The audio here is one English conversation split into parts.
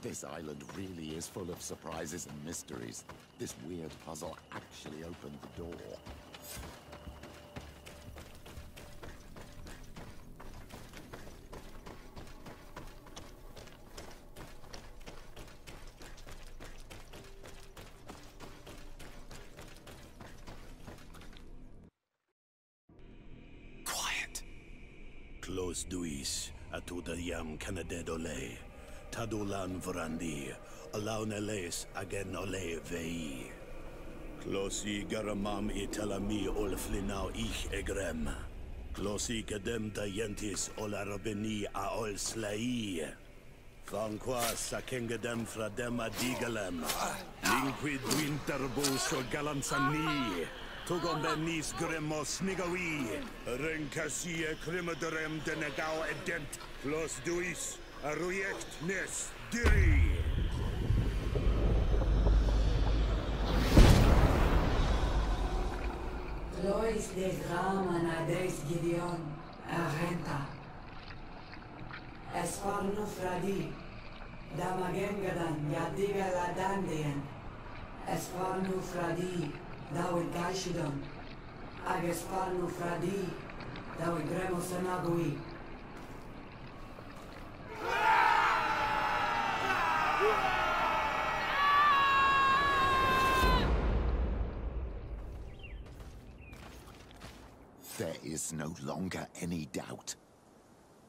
This island really is full of surprises and mysteries. This weird puzzle actually opened the door. Quiet. Close duis, atuda yam canadedole. Tadulan vrandi, alaun eles agen ole vei. Closi garamam italami olflinau ich egrem. Closi kadem dayentis olarabeni a ol slai. Franqua sakengedem fradem adigalem. Linquid winterbus o galansani. Tugombenis gremos nigawi. Renkasie krimaderem denegao edent. Close duis. Aruyekt nes diri. Lois de drama na des Gideon arenta. Esfarnu fradi. Damagengadan yadiga la dandien. Esfarnu fradi. Dawi gaishidon. Agesfarnu fradi. Dawi gremosanagui. There is no longer any doubt.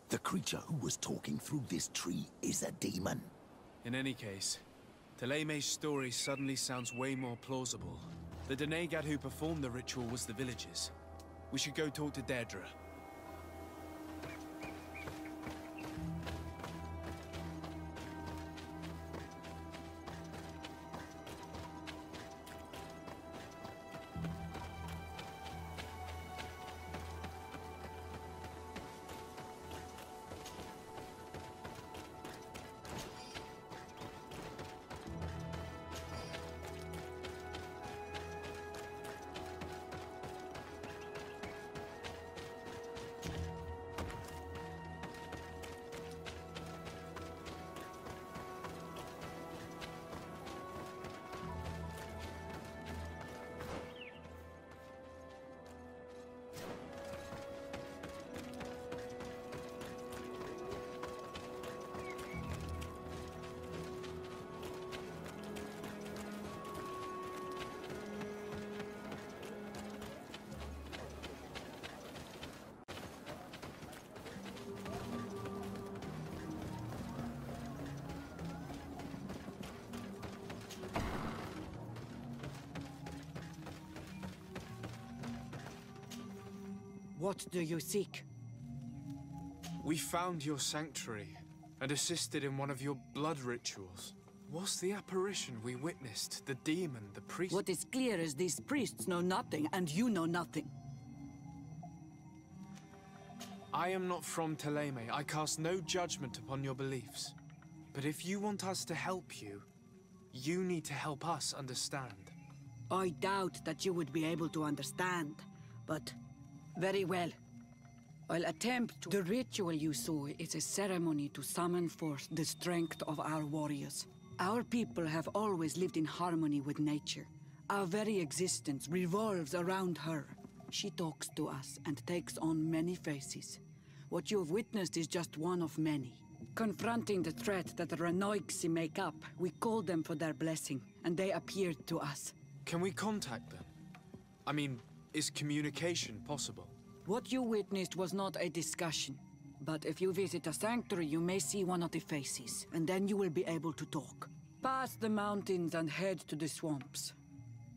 The creature who was talking through this tree is a demon. In any case, Teleme's story suddenly sounds way more plausible. The Denegad who performed the ritual was the villagers. We should go talk to Deirdre. What do you seek? We found your sanctuary and assisted in one of your blood rituals. Was the apparition we witnessed the demon, the priest? What is clear is these priests know nothing, and you know nothing. I am not from Teleme. I cast no judgment upon your beliefs. But if you want us to help you, you need to help us understand. I doubt that you would be able to understand, but very well. I'll attempt to... The ritual you saw is a ceremony to summon forth the strength of our warriors. Our people have always lived in harmony with nature. Our very existence revolves around her. She talks to us and takes on many faces. What you have witnessed is just one of many. Confronting the threat that the Ranoiksi make up, we called them for their blessing, and they appeared to us. Can we contact them? I mean, is communication possible? What you witnessed was not a discussion. But if you visit a sanctuary, you may see one of the faces, and then you will be able to talk. Pass the mountains and head to the swamps.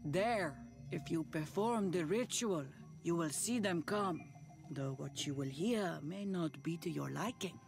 There, if you perform the ritual, you will see them come. Though what you will hear may not be to your liking.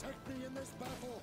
protect me in this battle.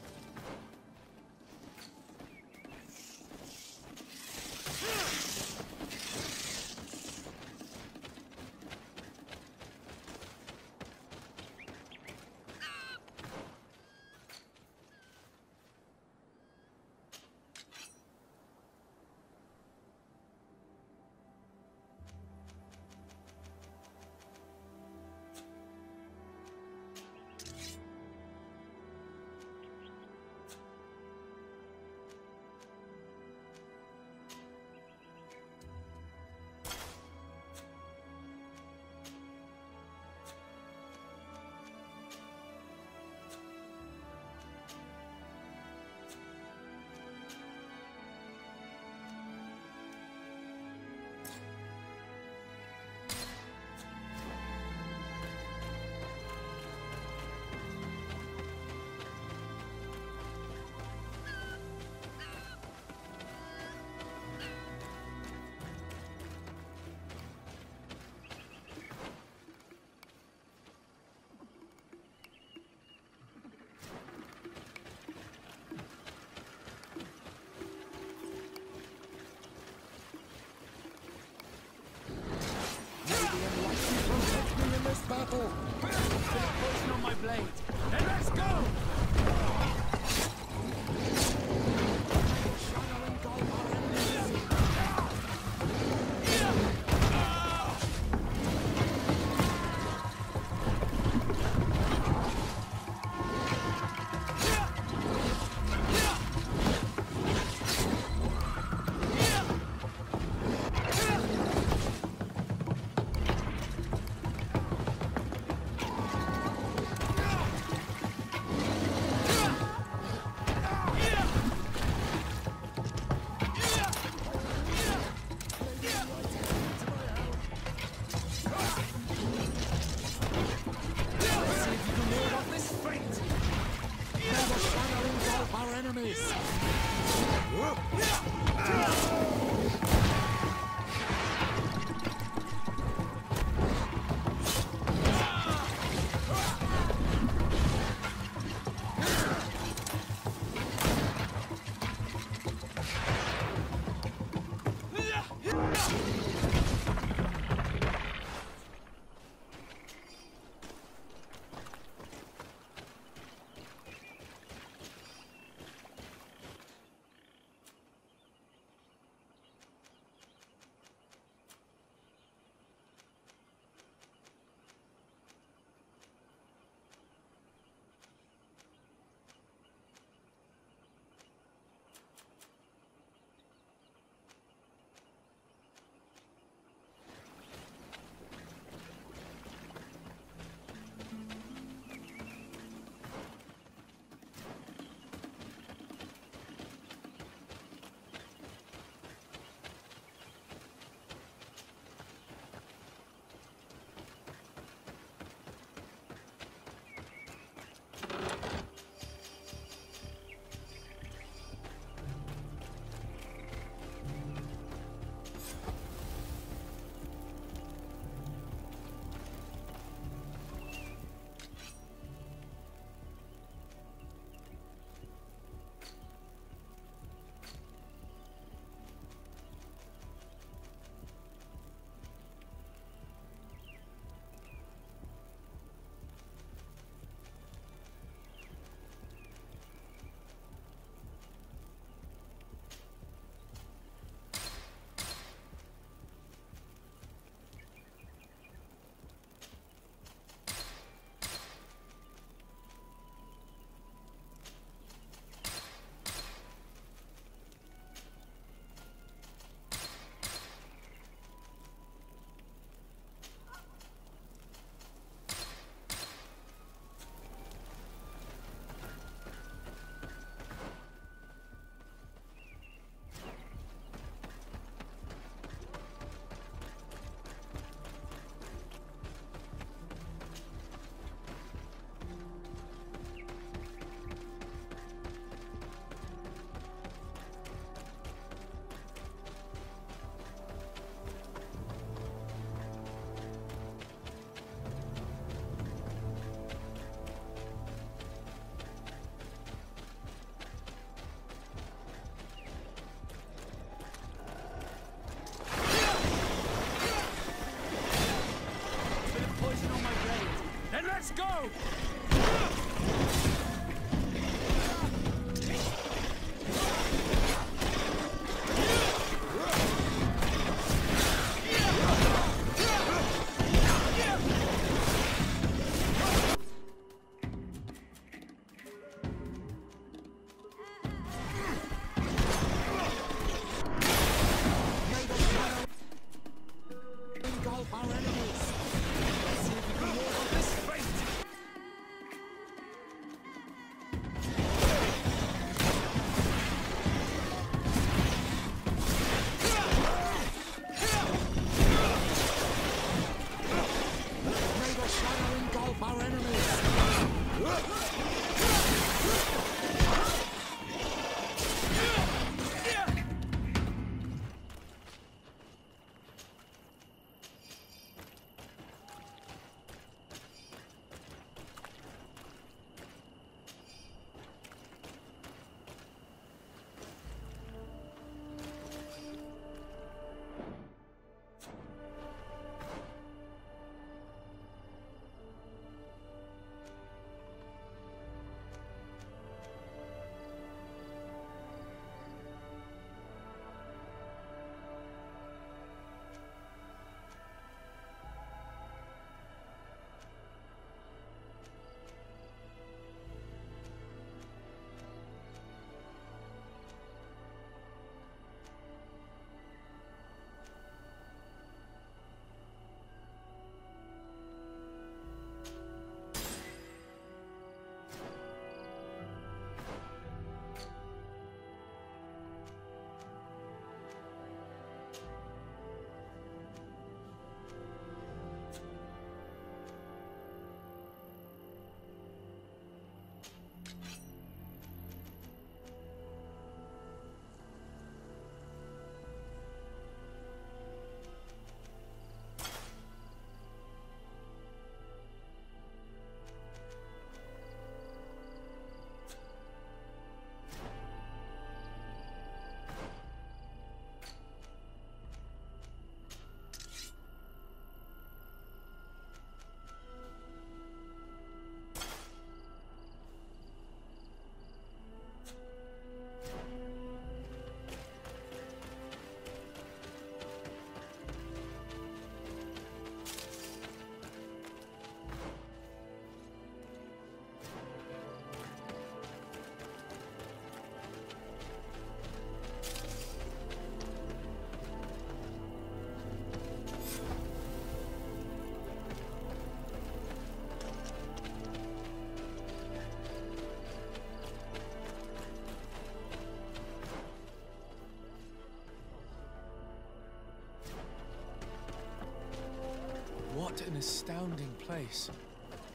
What an astounding place.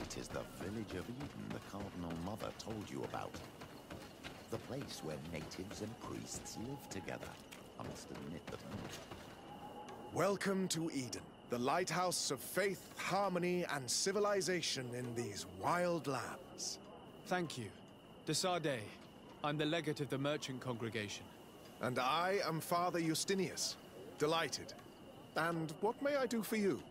It is the village of Eden the Cardinal Mother told you about. The place where natives and priests live together. I must admit that Welcome to Eden, the lighthouse of faith, harmony, and civilization in these wild lands. Thank you. De Sardet. I'm the legate of the merchant congregation. And I am Father Justinius. Delighted. And what may I do for you?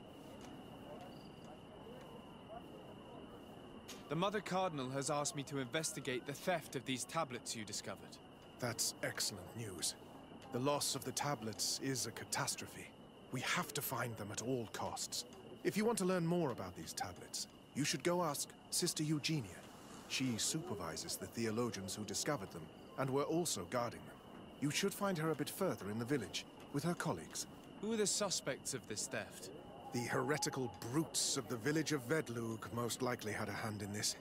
The Mother Cardinal has asked me to investigate the theft of these tablets you discovered. That's excellent news. The loss of the tablets is a catastrophe. We have to find them at all costs. If you want to learn more about these tablets, you should go ask Sister Eugenia. She supervises the theologians who discovered them, and were also guarding them. You should find her a bit further in the village, with her colleagues. Who are the suspects of this theft? The heretical brutes of the village of Vedlug most likely had a hand in this.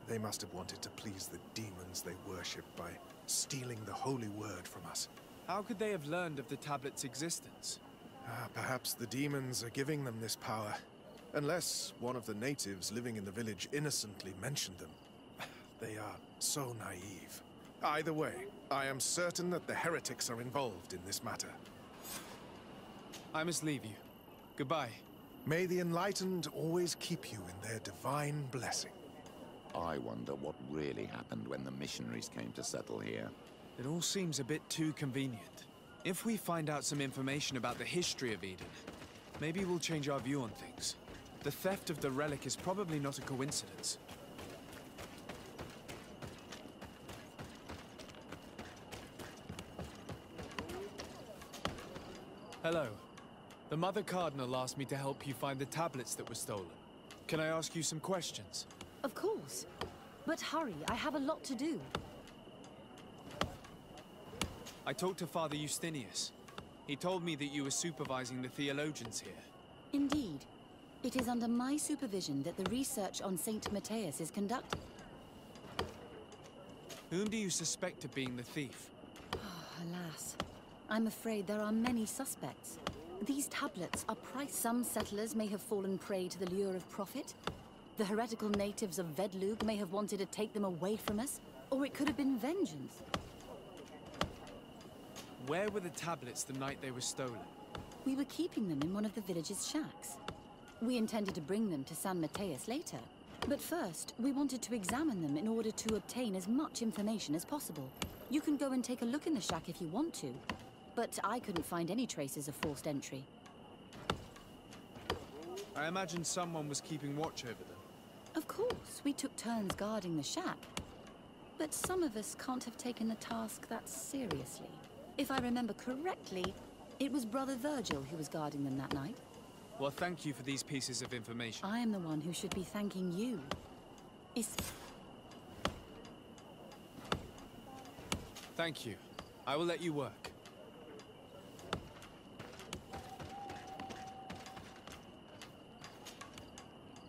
They must have wanted to please the demons they worship by stealing the holy word from us. How could they have learned of the tablet's existence? Perhaps the demons are giving them this power. Unless one of the natives living in the village innocently mentioned them. They are so naive. Either way, I am certain that the heretics are involved in this matter. I must leave you. Goodbye. May the enlightened always keep you in their divine blessing. I wonder what really happened when the missionaries came to settle here. It all seems a bit too convenient. If we find out some information about the history of Eden, maybe we'll change our view on things. The theft of the relic is probably not a coincidence. Hello. The Mother Cardinal asked me to help you find the tablets that were stolen. Can I ask you some questions? Of course. But hurry, I have a lot to do. I talked to Father Justinius. He told me that you were supervising the theologians here. Indeed. It is under my supervision that the research on Saint Matthias is conducted. Whom do you suspect of being the thief? Alas. I'm afraid there are many suspects. These tablets are priced. Some settlers may have fallen prey to the lure of profit. The heretical natives of Vedlug may have wanted to take them away from us, or it could have been vengeance. Where were the tablets the night they were stolen? We were keeping them in one of the village's shacks. We intended to bring them to San Matthias later. But first, we wanted to examine them in order to obtain as much information as possible. You can go and take a look in the shack if you want to. But I couldn't find any traces of forced entry. I imagine someone was keeping watch over them. Of course, we took turns guarding the shack. But some of us can't have taken the task that seriously. If I remember correctly, it was Brother Virgil who was guarding them that night. Well, thank you for these pieces of information. I am the one who should be thanking you. Thank you. I will let you work.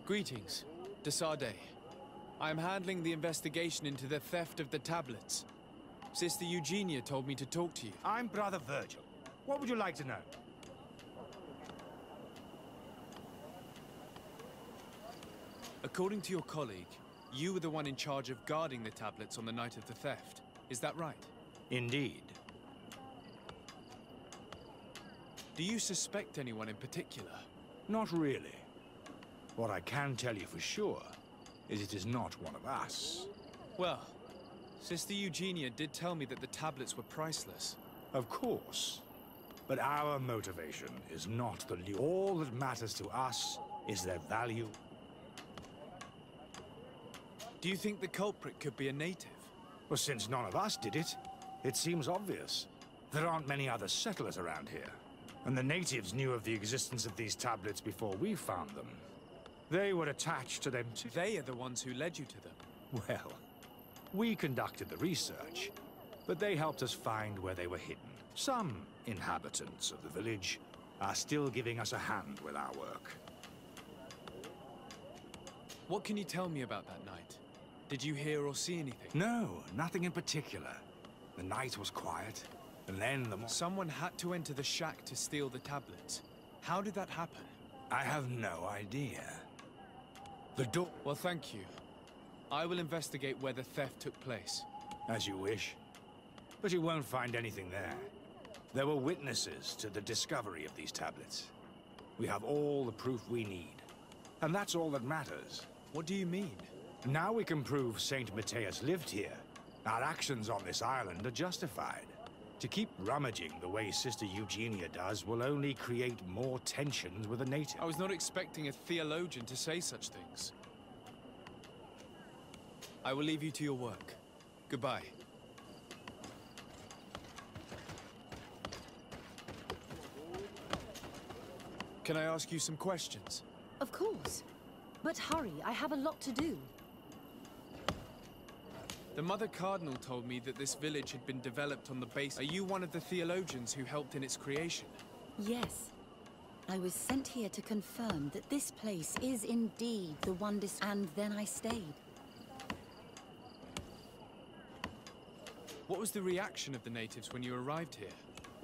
Greetings, De Sardet. I am handling the investigation into the theft of the tablets. Sister Eugenia told me to talk to you. I'm Brother Virgil. What would you like to know? According to your colleague, you were the one in charge of guarding the tablets on the night of the theft. Is that right? Indeed. Do you suspect anyone in particular? Not really. What I can tell you for sure is it is not one of us. Well, Sister Eugenia did tell me that the tablets were priceless. Of course. But our motivation is not the all that matters to us is their value. Do you think the culprit could be a native? Well, since none of us did it, it seems obvious. There aren't many other settlers around here. And the natives knew of the existence of these tablets before we found them. They were attached to them too. They are the ones who led you to them. Well, we conducted the research, but they helped us find where they were hidden. Some inhabitants of the village are still giving us a hand with our work. What can you tell me about that night? Did you hear or see anything? No, nothing in particular. The night was quiet, and then Someone had to enter the shack to steal the tablets. How did that happen? I have no idea. The door... Well, thank you. I will investigate where the theft took place. As you wish. But you won't find anything there. There were witnesses to the discovery of these tablets. We have all the proof we need. And that's all that matters. What do you mean? Now we can prove Saint Matthias lived here. Our actions on this island are justified. To keep rummaging the way Sister Eugenia does will only create more tensions with the natives. I was not expecting a theologian to say such things. I will leave you to your work. Goodbye. Can I ask you some questions? Of course. But hurry, I have a lot to do. The Mother Cardinal told me that this village had been developed on the base. Are you one of the theologians who helped in its creation? Yes. I was sent here to confirm that this place is indeed the one and then I stayed. What was the reaction of the natives when you arrived here?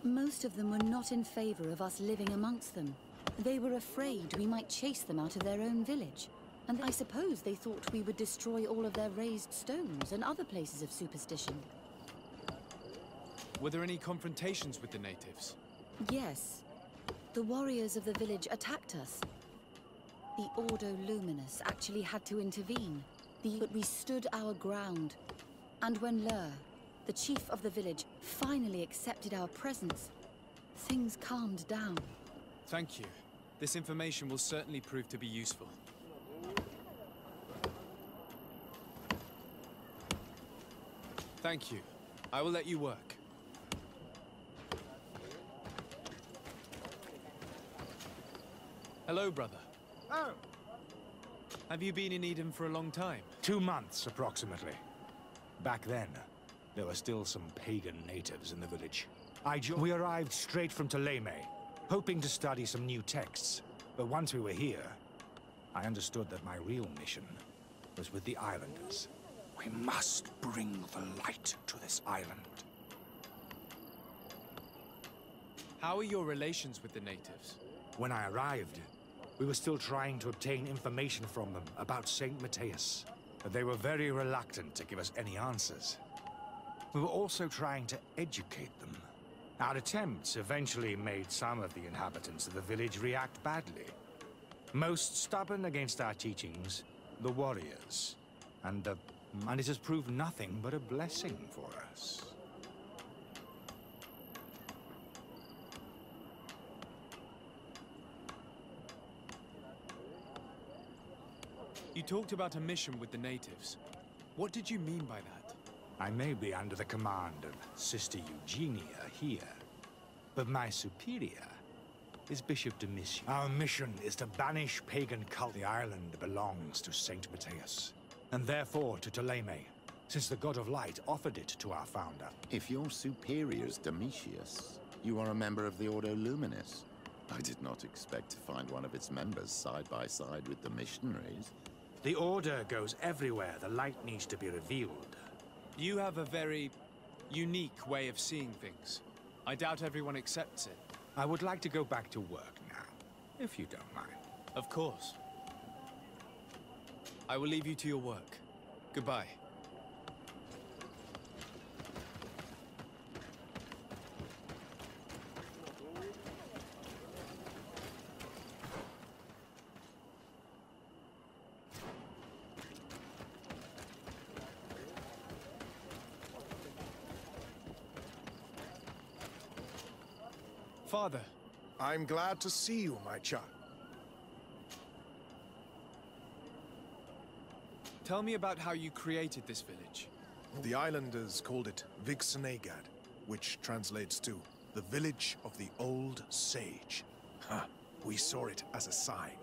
Most of them were not in favor of us living amongst them. They were afraid we might chase them out of their own village. And I suppose they thought we would destroy all of their raised stones and other places of superstition. Were there any confrontations with the natives? Yes. The warriors of the village attacked us. The Ordo Luminous actually had to intervene. But we stood our ground. And when Lur, the chief of the village, finally accepted our presence, things calmed down. Thank you. This information will certainly prove to be useful. Thank you. I will let you work. Hello, brother. Oh! Have you been in Eden for a long time? 2 months, approximately. Back then, there were still some pagan natives in the village. We arrived straight from Ptolemy, hoping to study some new texts. But once we were here, I understood that my real mission was with the islanders. We must bring the light to this island. How are your relations with the natives? When I arrived, we were still trying to obtain information from them about Saint Matthias. But they were very reluctant to give us any answers. We were also trying to educate them. Our attempts eventually made some of the inhabitants of the village react badly. Most stubborn against our teachings, the warriors. And it has proved nothing but a blessing for us. You talked about a mission with the natives. What did you mean by that? I may be under the command of Sister Eugenia here, but my superior is Bishop Domitian. Our mission is to banish pagan cult. The island belongs to Saint Matthias, and therefore to Ptolemy, since the god of light offered it to our founder. If your superior's Domitius, you are a member of the Ordo Luminous. I did not expect to find one of its members side by side with the missionaries. The Order goes everywhere the light needs to be revealed. You have a very unique way of seeing things. I doubt everyone accepts it. I would like to go back to work now, if you don't mind. Of course. I will leave you to your work. Goodbye. Father. I'm glad to see you, my child. Tell me about how you created this village. The islanders called it Vixenagad, which translates to the village of the old sage. We saw it as a sign.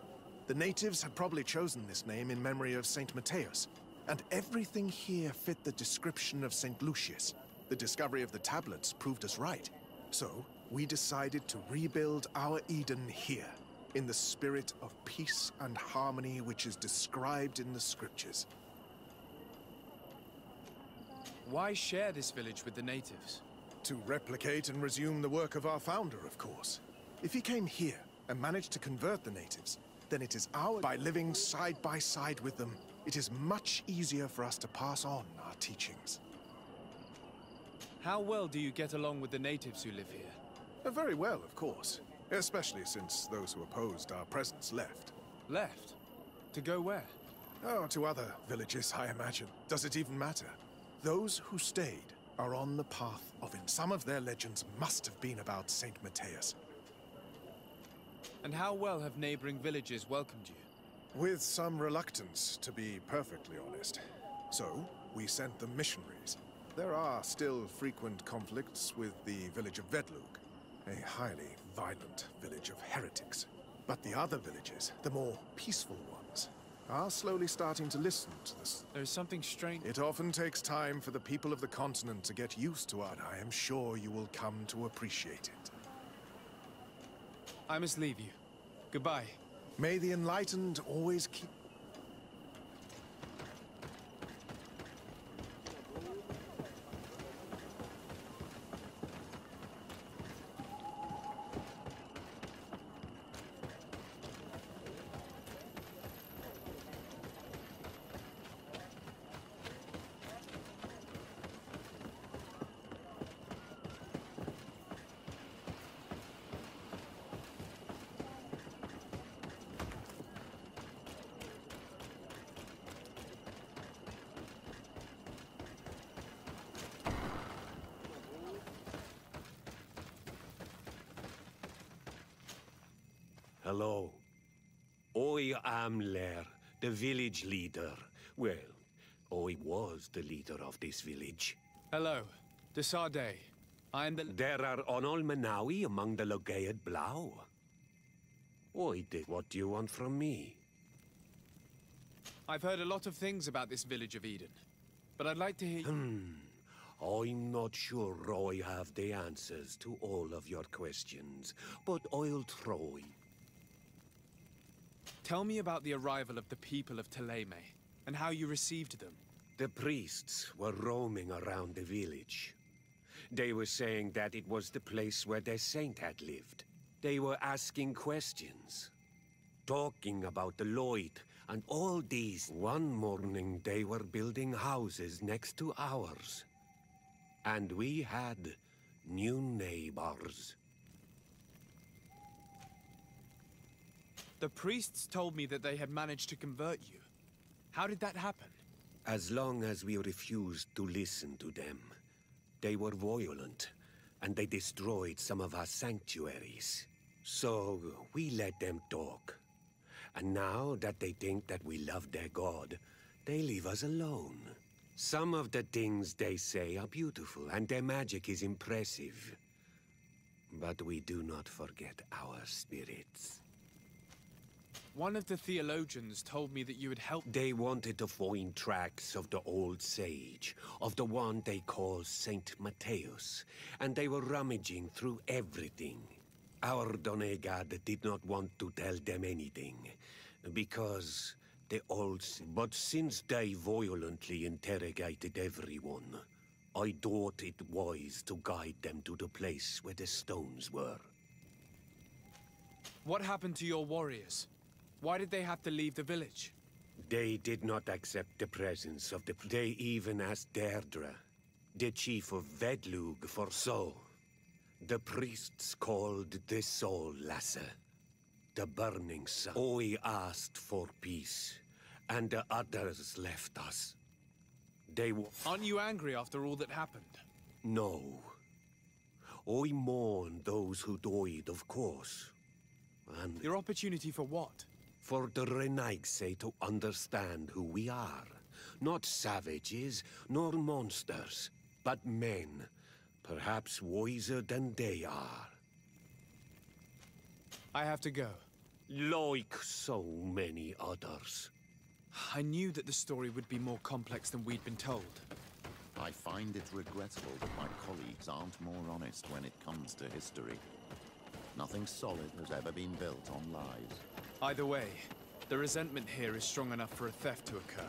The natives had probably chosen this name in memory of Saint Matthias, and everything here fit the description of Saint Lucius. The discovery of the tablets proved us right. So, we decided to rebuild our Eden here, in the spirit of peace and harmony which is described in the scriptures. Why share this village with the natives? To replicate and resume the work of our founder, of course. If he came here, and manage to convert the natives, then it is our... By living side by side with them, it is much easier for us to pass on our teachings. How well do you get along with the natives who live here? Very well, of course. Especially since those who opposed our presence left. Left? To go where? Oh, to other villages, I imagine. Does it even matter? Those who stayed are on the path of it. Some of their legends must have been about Saint Matthias. And how well have neighboring villages welcomed you? With some reluctance, to be perfectly honest. So, we sent them missionaries. There are still frequent conflicts with the village of Vedlug, a highly violent village of heretics. But the other villages, the more peaceful ones, are slowly starting to listen to this. There's something strange. It often takes time for the people of the continent to get used to it. I am sure you will come to appreciate it. I must leave you. Goodbye. May the enlightened always keep... Hello. I am Lair, the village leader. Well, I was the leader of this village. Hello. Desade. I am the... There are Onol Manawi among the Logead Blau. I did. What do you want from me? I've heard a lot of things about this village of Eden, but I'd like to hear... I'm not sure I have the answers to all of your questions, but I'll try. Tell me about the arrival of the people of Teleme, and how you received them. The priests were roaming around the village. They were saying that it was the place where their saint had lived. They were asking questions, talking about the Lloyd, and all these. One morning they were building houses next to ours. And we had new neighbors. The priests told me that they had managed to convert you. How did that happen? As long as we refused to listen to them, they were violent, and they destroyed some of our sanctuaries. So we let them talk. And now that they think that we love their god, they leave us alone. Some of the things they say are beautiful, and their magic is impressive. But we do not forget our spirits. One of the theologians told me that you had helped... They wanted to find tracks of the old sage, of the one they call Saint Matthias, and they were rummaging through everything. Our Donegad did not want to tell them anything, because the old... But since they violently interrogated everyone, I thought it wise to guide them to the place where the stones were. What happened to your warriors? Why did they have to leave the village? They did not accept the presence of the... They even asked Deirdre, the chief of Vedlug, for so. The priests called the Soul Lasser, the Burning Sun. I asked for peace, and the others left us. They were... Aren't you angry after all that happened? No. I mourn those who died, of course. And... Your opportunity for what? For the Renaigse to understand who we are. Not savages, nor monsters, but men. Perhaps wiser than they are. I have to go. Like so many others. I knew that the story would be more complex than we'd been told. I find it regrettable that my colleagues aren't more honest when it comes to history. Nothing solid has ever been built on lies. Either way, the resentment here is strong enough for a theft to occur.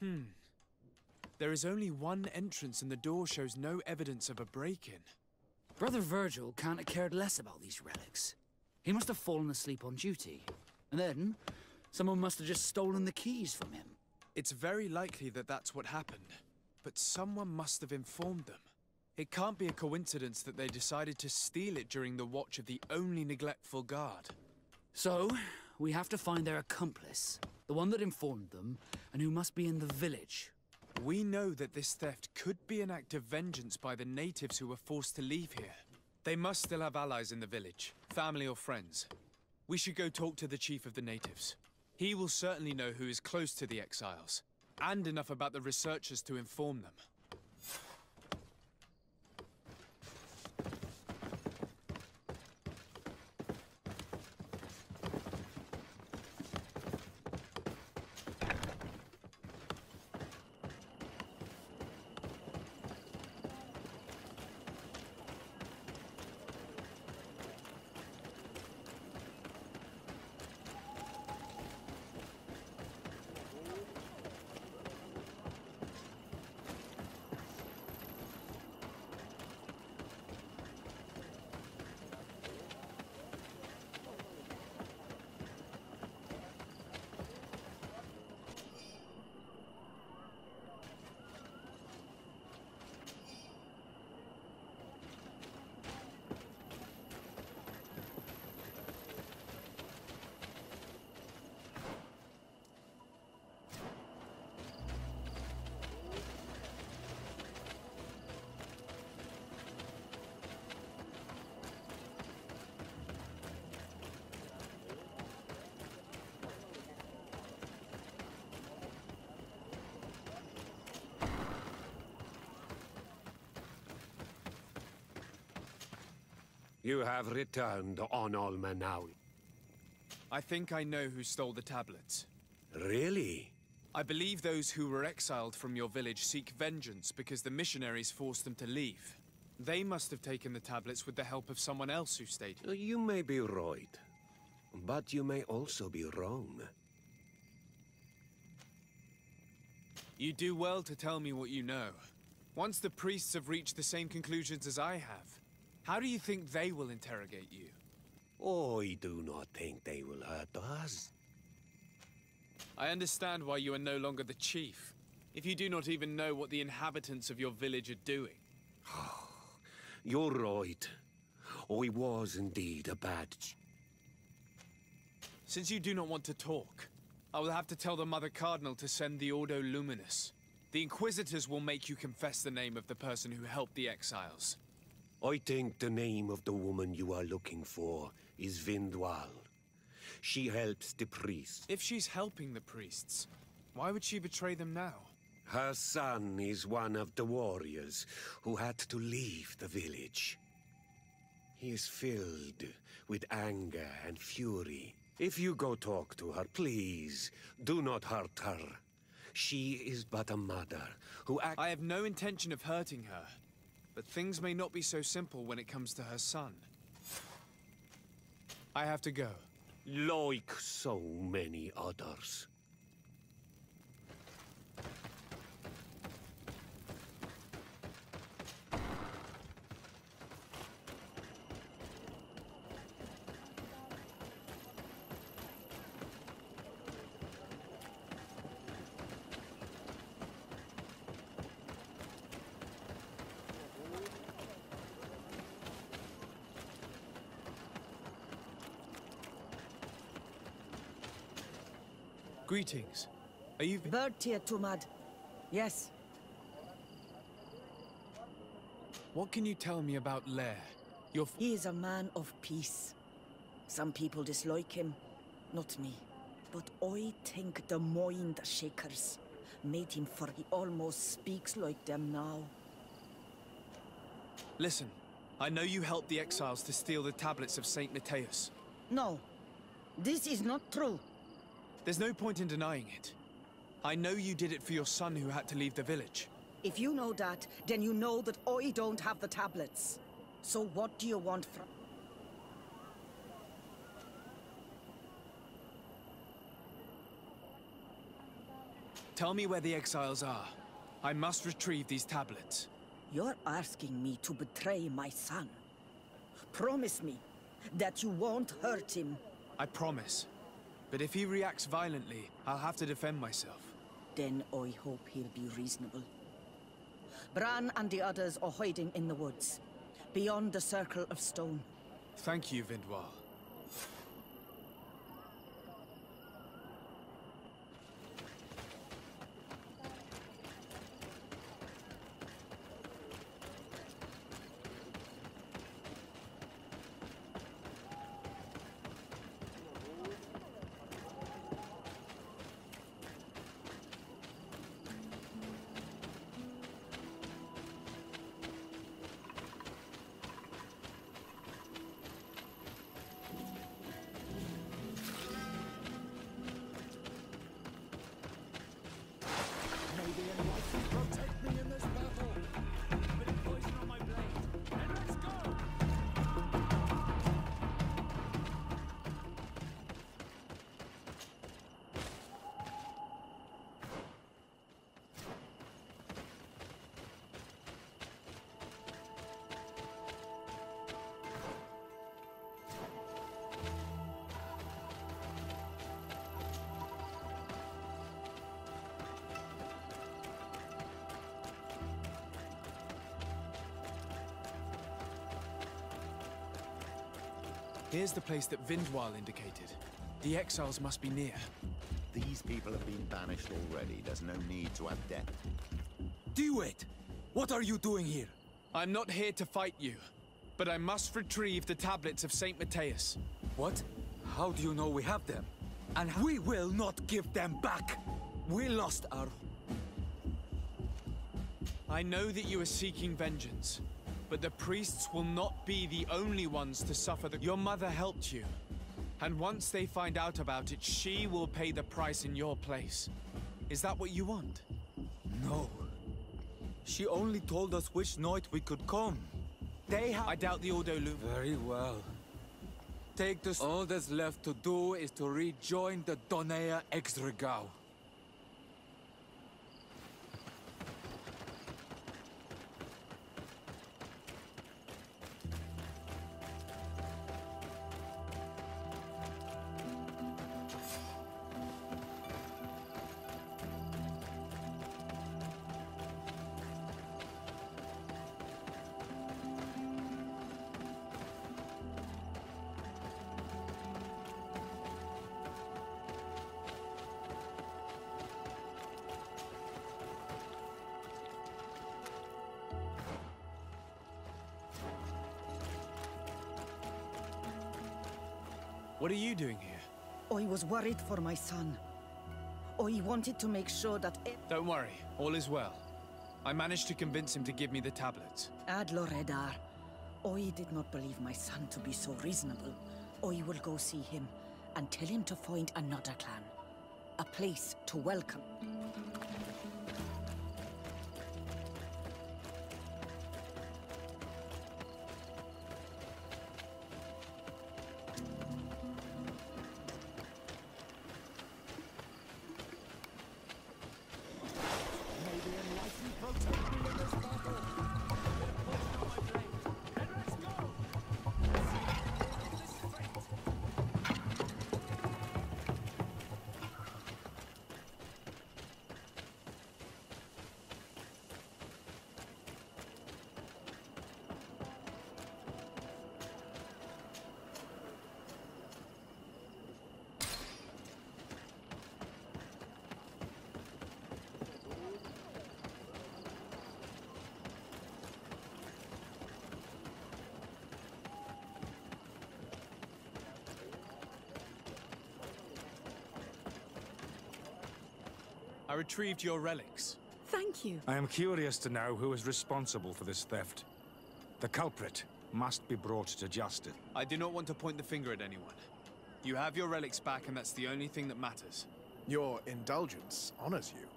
There is only one entrance and the door shows no evidence of a break-in. Brother Virgil can't have cared less about these relics. He must have fallen asleep on duty. And then, someone must have just stolen the keys from him. It's very likely that that's what happened. But someone must have informed them. It can't be a coincidence that they decided to steal it during the watch of the only neglectful guard. So, we have to find their accomplice. The one that informed them, and who must be in the village. We know that this theft could be an act of vengeance by the natives who were forced to leave here. They must still have allies in the village, family or friends. We should go talk to the chief of the natives. He will certainly know who is close to the exiles, and enough about the researchers to inform them. You have returned on Almanawi. I think I know who stole the tablets. Really? I believe those who were exiled from your village seek vengeance because the missionaries forced them to leave. They must have taken the tablets with the help of someone else who stayed here. You may be right, but you may also be wrong. You do well to tell me what you know. Once the priests have reached the same conclusions as I have, how do you think they will interrogate you? I do not think they will hurt us. I understand why you are no longer the chief, if you do not even know what the inhabitants of your village are doing. You're right. I was indeed a bad Since you do not want to talk, I will have to tell the Mother Cardinal to send the Ordo Luminous. The Inquisitors will make you confess the name of the person who helped the exiles. I think the name of the woman you are looking for is Vindwal. She helps the priests. If she's helping the priests, why would she betray them now? Her son is one of the warriors who had to leave the village. He is filled with anger and fury. If you go talk to her, please, do not hurt her. She is but a mother who I have no intention of hurting her. But things may not be so simple when it comes to her son. I have to go. Like so many others. Greetings. Are you... Bertia Tumad. Yes. What can you tell me about Lair? He is a man of peace. Some people dislike him, not me. But I think the mind shakers made him, for he almost speaks like them now. Listen, I know you helped the exiles to steal the tablets of Saint Matthias. No, this is not true. There's no point in denying it. I know you did it for your son who had to leave the village. If you know that, then you know that I don't have the tablets. So what do you want from... Tell me where the exiles are. I must retrieve these tablets. You're asking me to betray my son. Promise me that you won't hurt him. I promise. But if he reacts violently, I'll have to defend myself. Then I hope he'll be reasonable. Bran and the others are hiding in the woods, beyond the circle of stone. Thank you, Vindwal. Here's the place that Vindwal indicated. The exiles must be near. These people have been banished already. There's no need to add death. Do it! What are you doing here? I'm not here to fight you, but I must retrieve the tablets of Saint Matthias. What? How do you know we have them? And we will not give them back! We lost our... I know that you are seeking vengeance, but the priests will not be the only ones to suffer Your mother helped you, and once they find out about it, she will pay the price in your place. Is that what you want? No. She only told us which night we could come. They have... I doubt the Ordo Loom. Very well. Take this... All that's left to do is to rejoin the Donea Exregao. What are you doing here? I was worried for my son. I wanted to make sure that... Don't worry, all is well. I managed to convince him to give me the tablets. Ad Loredar, I did not believe my son to be so reasonable. I will go see him and tell him to find another clan. A place to welcome. I retrieved your relics. Thank you. I am curious to know who is responsible for this theft. The culprit must be brought to justice. I do not want to point the finger at anyone. You have your relics back, and that's the only thing that matters. Your indulgence honors you.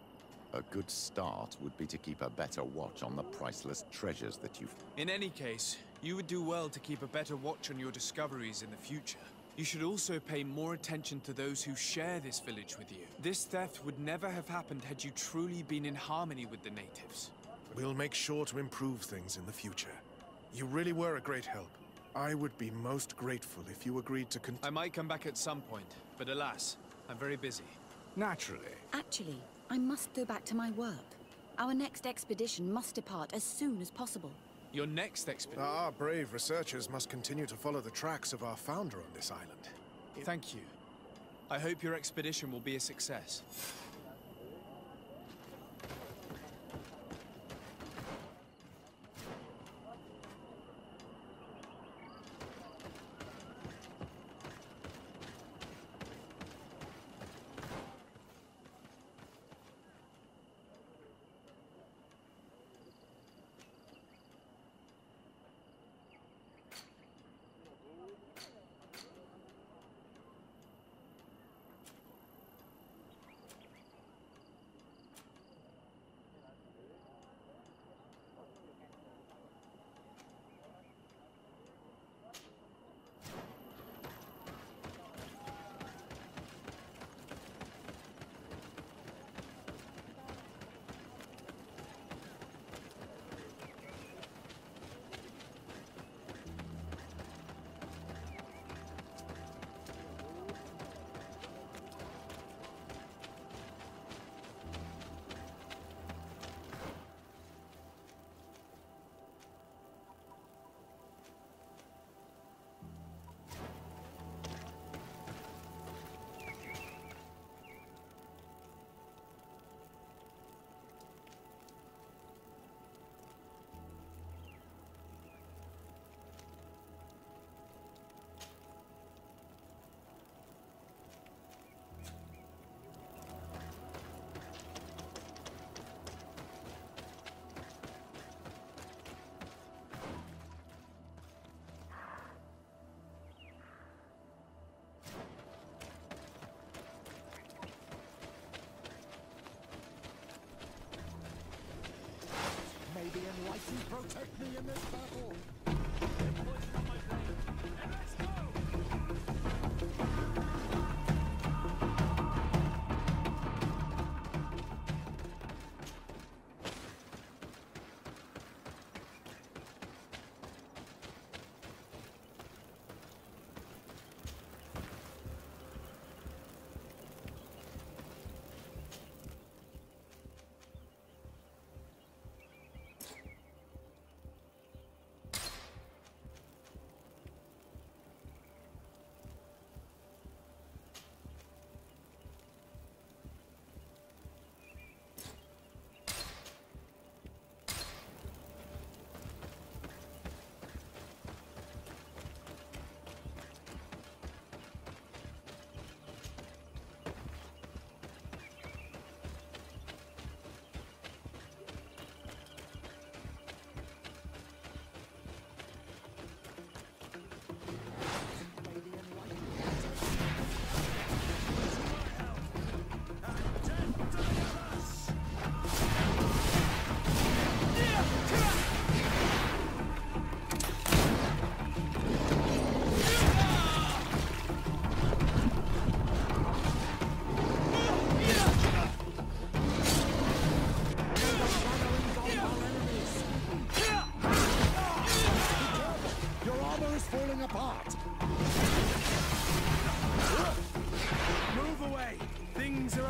A good start would be to keep a better watch on the priceless treasures that you've... In any case, you would do well to keep a better watch on your discoveries in the future. You should also pay more attention to those who share this village with you. This theft would never have happened had you truly been in harmony with the natives. We'll make sure to improve things in the future. You really were a great help. I would be most grateful if you agreed to I might come back at some point, but alas, I'm very busy. Naturally. Actually, I must go back to my work. Our next expedition must depart as soon as possible. Your next expedition? Our brave researchers must continue to follow the tracks of our founder on this island. Thank you. I hope your expedition will be a success. May the enlightened protect me in this battle.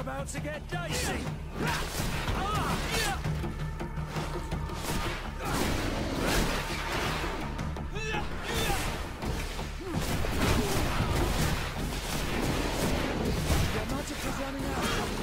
About to get dicey. Your magic is running out.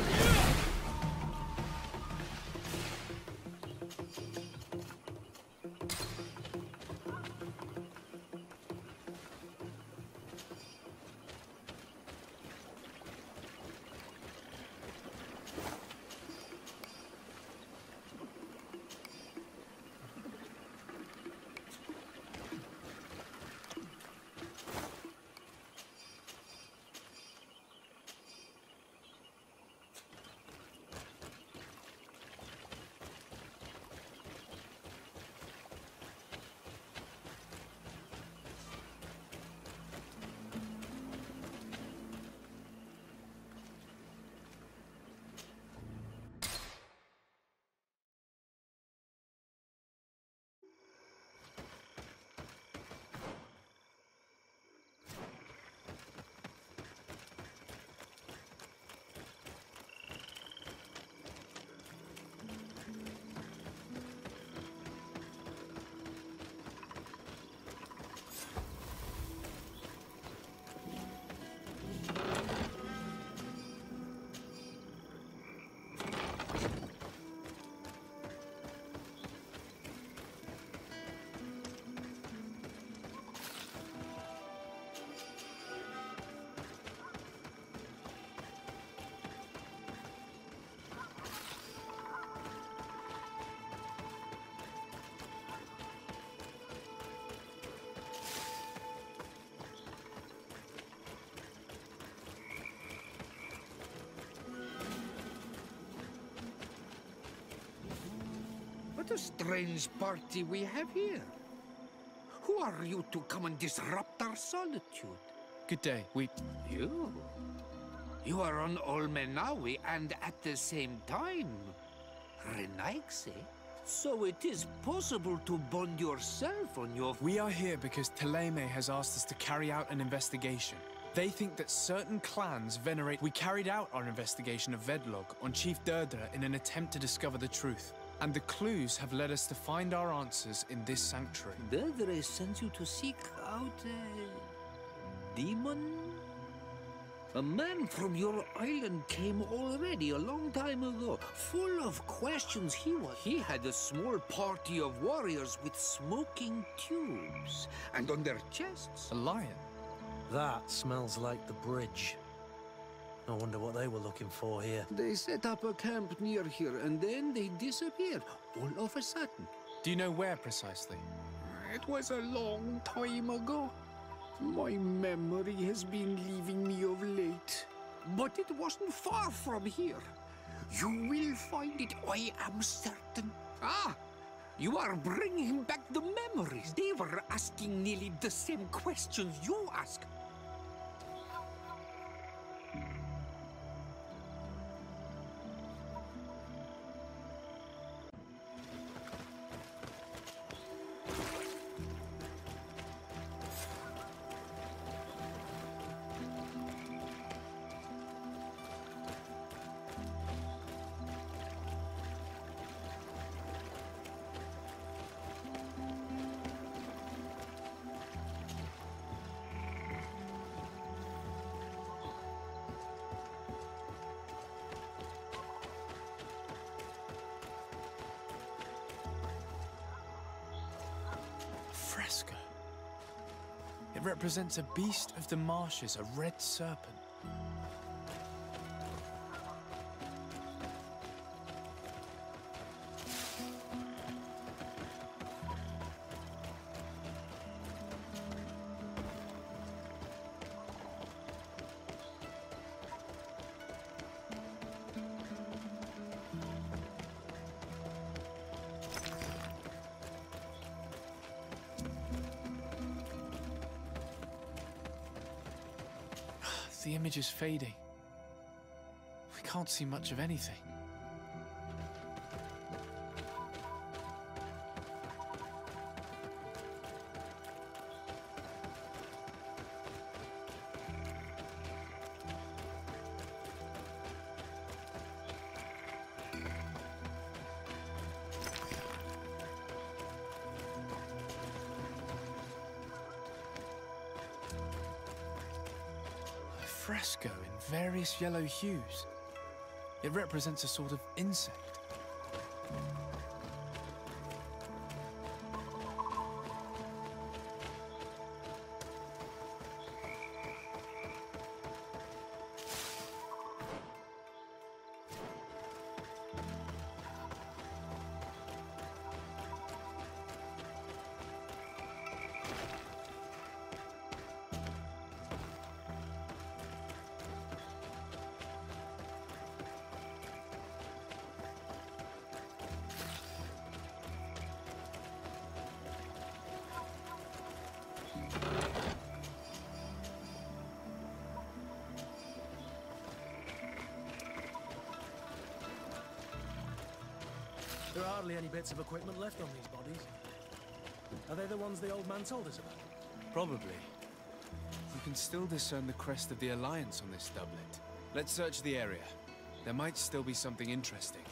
What a strange party we have here. Who are you to come and disrupt our solitude? Good day. You are on Olmenawi and at the same time, Renaigse. So it is possible to bond yourself on your... We are here because Teleme has asked us to carry out an investigation. They think that certain clans venerate... We carried out our investigation of Vedlog on Chief Durdra in an attempt to discover the truth. And the clues have led us to find our answers in this sanctuary. Durdra sent you to seek out a... demon? A man from your island came already a long time ago, full of questions. He had a small party of warriors with smoking tubes, and on their chests... A lion? That smells like the bridge. I wonder what they were looking for here. They set up a camp near here, and then they disappeared, all of a sudden. Do you know where precisely? It was a long time ago. My memory has been leaving me of late. But it wasn't far from here. You will find it, I am certain. Ah! You are bringing back the memories. They were asking nearly the same questions you ask. Fresco. It represents a beast of the marshes, a red serpent. The image is fading. We can't see much of anything. Fresco in various yellow hues. It represents a sort of insect. There are hardly any bits of equipment left on these bodies. Are they the ones the old man told us about? Probably. You can still discern the crest of the Alliance on this doublet. Let's search the area. There might still be something interesting.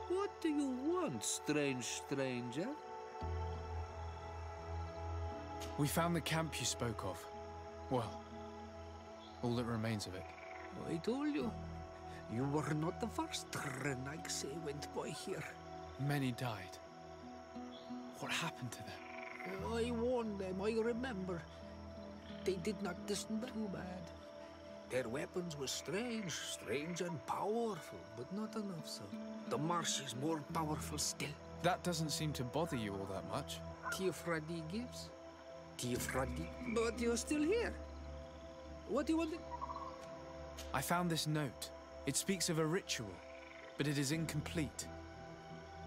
What do you want, strange stranger? We found the camp you spoke of. Well, All that remains of it. I told you. You were not the first Renaigse went by here. Many died. What happened to them? I warned them, I remember. They did not listen too bad. Their weapons were strange and powerful, but not enough so. The marsh is more powerful still. That doesn't seem to bother you all that much. Tiafradi gives. Tiafradi. But you're still here. What do you want? I found this note. It speaks of a ritual, but it is incomplete.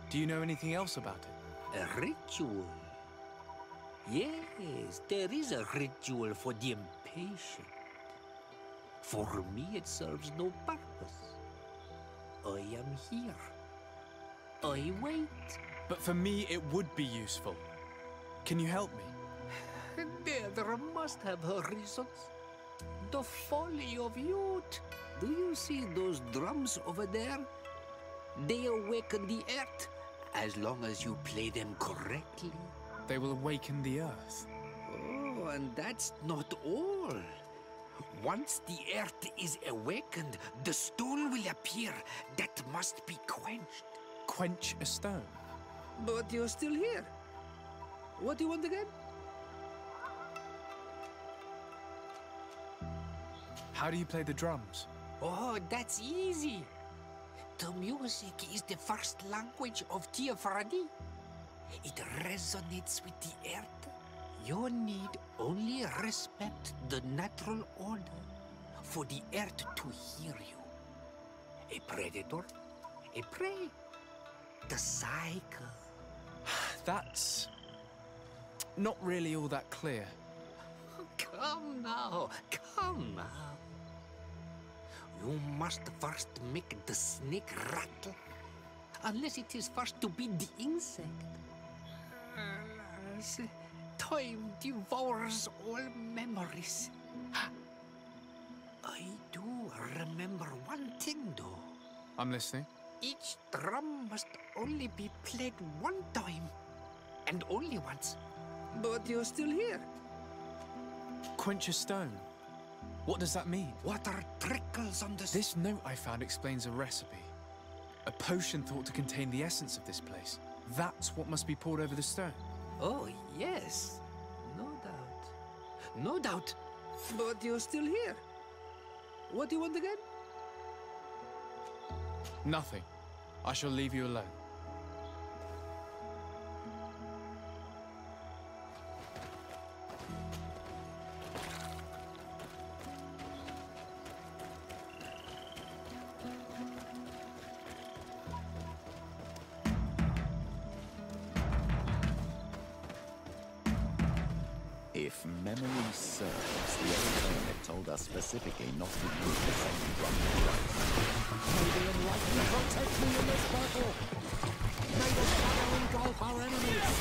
Do you know anything else about it? A ritual? Yes, there is a ritual for the impatient. For me, it serves no purpose. I am here. I wait. But for me, it would be useful. Can you help me? There must have her reasons. The folly of youth. Do you see those drums over there? They awaken the earth, as long as you play them correctly. They will awaken the earth. Oh, and that's not all. Once the earth is awakened, the stone will appear that must be quenched. Quench a stone? But you're still here. What do you want again? How do you play the drums? Oh, that's easy. The music is the first language of Tiafradi. It resonates with the earth. You need only respect the natural order for the earth to hear you. A predator, a prey. The cycle. That's not really all that clear. Come now, come now. You must first make the snake rattle, unless it is first to be the insect. Alas, time devours all memories. I do remember one thing, though. I'm listening. Each drum must only be played one time, and only once. But you're still here. Quench a stone. What does that mean? Water trickles on the... This note I found explains a recipe. A potion thought to contain the essence of this place. That's what must be poured over the stone. Oh, yes. No doubt. No doubt. But you're still here. What do you want again? Nothing. I shall leave you alone. If memory serves, the old hermit told us specifically not to use the same drum twice. May the enlightened protect me in this battle! May the shadow engulf our enemies!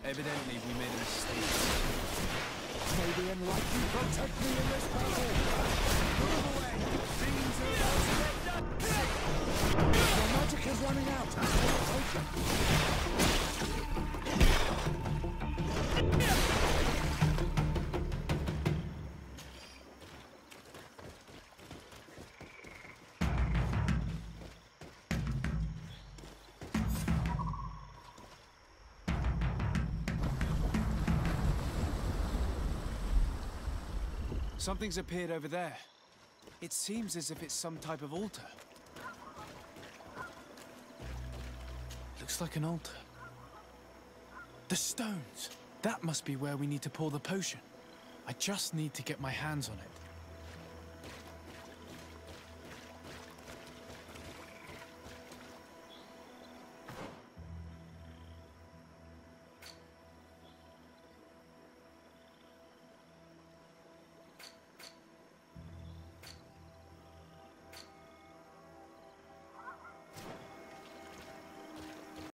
Evidently, we made a mistake. May the enlightened protect me in this battle! Move away! Things are about to get done! Your magic is running out! Pay attention! Something's appeared over there. It seems as if it's some type of altar. Looks like an altar. The stones! That must be where we need to pour the potion. I just need to get my hands on it.